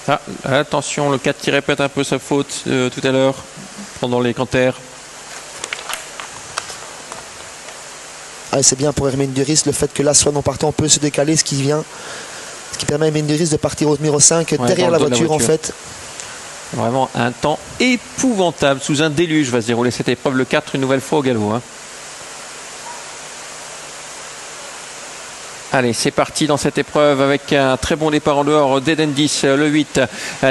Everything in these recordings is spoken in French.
Ah, attention, le 4 qui répète un peu sa faute tout à l'heure pendant les canters. Ah, c'est bien pour Hermine Duris le fait que l'As-One en partant peut se décaler, ce qui permet à Hermine Duris de partir au numéro 5 derrière la voiture en fait. Vraiment un temps épouvantable, sous un déluge va se dérouler cette épreuve, le 4 une nouvelle fois au galop. Allez, c'est parti dans cette épreuve avec un très bon départ en dehors d'Eden 10, le 8.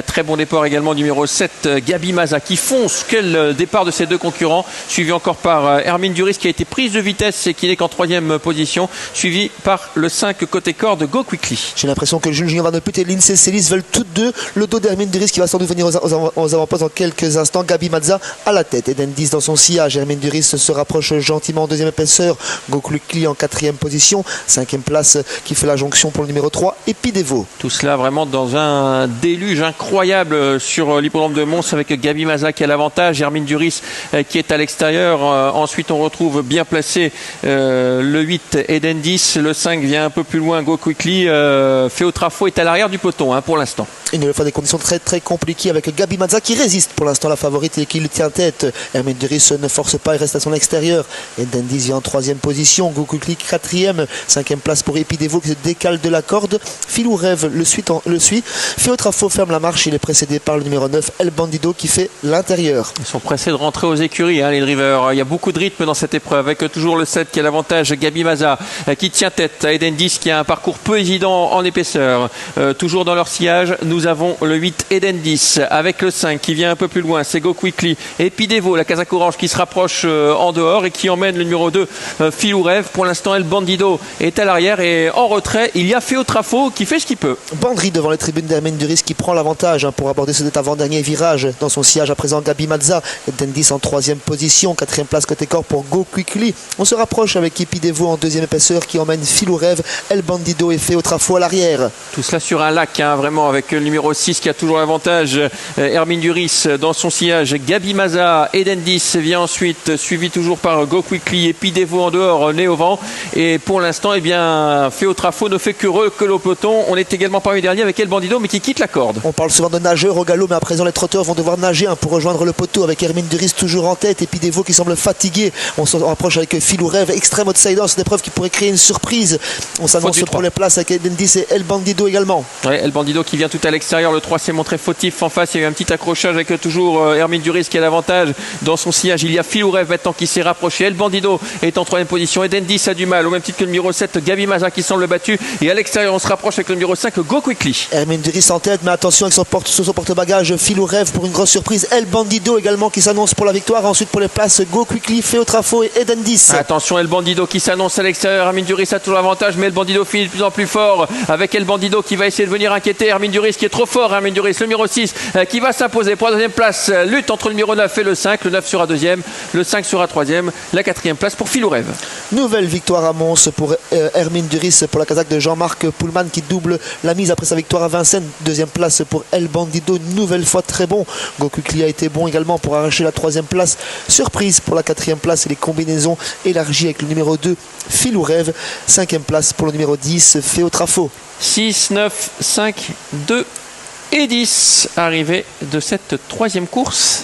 Très bon départ également numéro 7, Gabi Maza qui fonce. Quel départ de ces deux concurrents. Suivi encore par Hermine Duris qui a été prise de vitesse et qui n'est qu'en 3e position. Suivi par le 5 côté corde, Go Quickly. J'ai l'impression que Jules Junior Van de Put et Lindsay Celis veulent toutes deux le dos d'Hermine Duris qui va sans doute venir aux avant-postes dans quelques instants. Gabi Maza à la tête. Eden 10 dans son sillage. Hermine Duris se rapproche gentiment en 2e épaisseur. Go Quickly en 4e position. 5e place qui fait la jonction pour le numéro 3, Epidevo. Tout cela vraiment dans un déluge incroyable sur l'hippodrome de Mons avec Gabi Maza qui a l'avantage, Hermine Duris qui est à l'extérieur. Ensuite on retrouve bien placé le 8 Eden 10, le 5 vient un peu plus loin, Go Quickly. Féo Trafo est à l'arrière du peloton pour l'instant. Il nous fait des conditions très très compliquées avec Gabi Maza qui résiste pour l'instant la favorite et qui le tient tête. Hermine Duris ne force pas, il reste à son extérieur. Eden 10 vient en 3e position, Go Quickly 4e, 5e place pour Epidevo qui se décale de la corde. Filou Rêve le suit. Féo Trafo ferme la marche, il est précédé par le numéro 9, El Bandido qui fait l'intérieur. Ils sont pressés de rentrer aux écuries, les drivers. Il y a beaucoup de rythme dans cette épreuve avec toujours le 7 qui a l'avantage, Gabi Maza qui tient tête à Eden 10 qui a un parcours peu évident en épaisseur. Toujours dans leur sillage, nous avons le 8 Eden 10 avec le 5 qui vient un peu plus loin, c'est Go Quickly. Et Pidevo, la casaque orange qui se rapproche en dehors et qui emmène le numéro 2, Filou Rêve. Pour l'instant, El Bandido est à l'arrière et en retrait, il y a Féo Trafo qui fait ce qu'il peut. Bandry devant les tribunes d'Hermine Duris qui prend l'avantage pour aborder cet avant-dernier virage. Dans son sillage à présent, Gabi Maza, Eden 10 en 3e position, 4e place côté corps pour Go Quickly. On se rapproche avec Epidevo en 2e épaisseur qui emmène Filou Rêve, El Bandido et Féo Trafo à l'arrière. Tout cela sur un lac, vraiment, avec le numéro 6 qui a toujours l'avantage, Hermine Duris dans son sillage, Gabi Maza, Eden 10 vient ensuite, suivi toujours par Go Quickly et Pidevo en dehors, nez au vent. Et pour l'instant, Féo Trafo ne fait que le peloton. On est également parmi les derniers avec El Bandido mais qui quitte la corde. On parle souvent de nageurs au galop, mais à présent les trotteurs vont devoir nager pour rejoindre le poteau avec Hermine Duris toujours en tête et Pidevo qui semble fatigué. On se rapproche avec Filou Rêve, extrême outsider, c'est une épreuve qui pourrait créer une surprise. On s'annonce pour les places avec Eden 10 et El Bandido également. Ouais, El Bandido qui vient tout à l'extérieur, le 3 s'est montré fautif en face, il y a eu un petit accrochage avec toujours Hermine Duris qui a l'avantage dans son sillage. Il y a Filou Rêve maintenant qui s'est rapproché, El Bandido est en 3e position, Eden 10 a du mal, au même titre que le numéro 7 Gabi Maza qui semble battu, et à l'extérieur on se rapproche avec le numéro 5 Go Quickly. Hermine Duris en tête, mais attention avec son porte-bagages, Filou Rêve pour une grosse surprise, El Bandido également qui s'annonce pour la victoire. Ensuite pour les places, Go Quickly, Féo Trafo et Eden 10. Attention El Bandido qui s'annonce à l'extérieur, Hermine Duris a toujours l'avantage, mais El Bandido finit de plus en plus fort avec El Bandido qui va essayer de venir inquiéter Hermine Duris qui est trop fort. Hermine Duris, le numéro 6 qui va s'imposer pour la 2e place, lutte entre le numéro 9 et le 5, le 9 sera 2e, le 5 sera 3e, la 4e place pour Filou Rêve. Nouvelle victoire à Mons pour Hermine Duris pour la casaque de Jean-Marc Poulman qui double la mise après sa victoire à Vincennes. 2e place pour El Bandido, une nouvelle fois très bon. Go Quickly a été bon également pour arracher la 3e place. Surprise pour la 4e place et les combinaisons élargies avec le numéro 2 Filou Rêve. 5e place pour le numéro 10 Féo Trafo. 6, 9, 5, 2 et 10 arrivée de cette 3e course.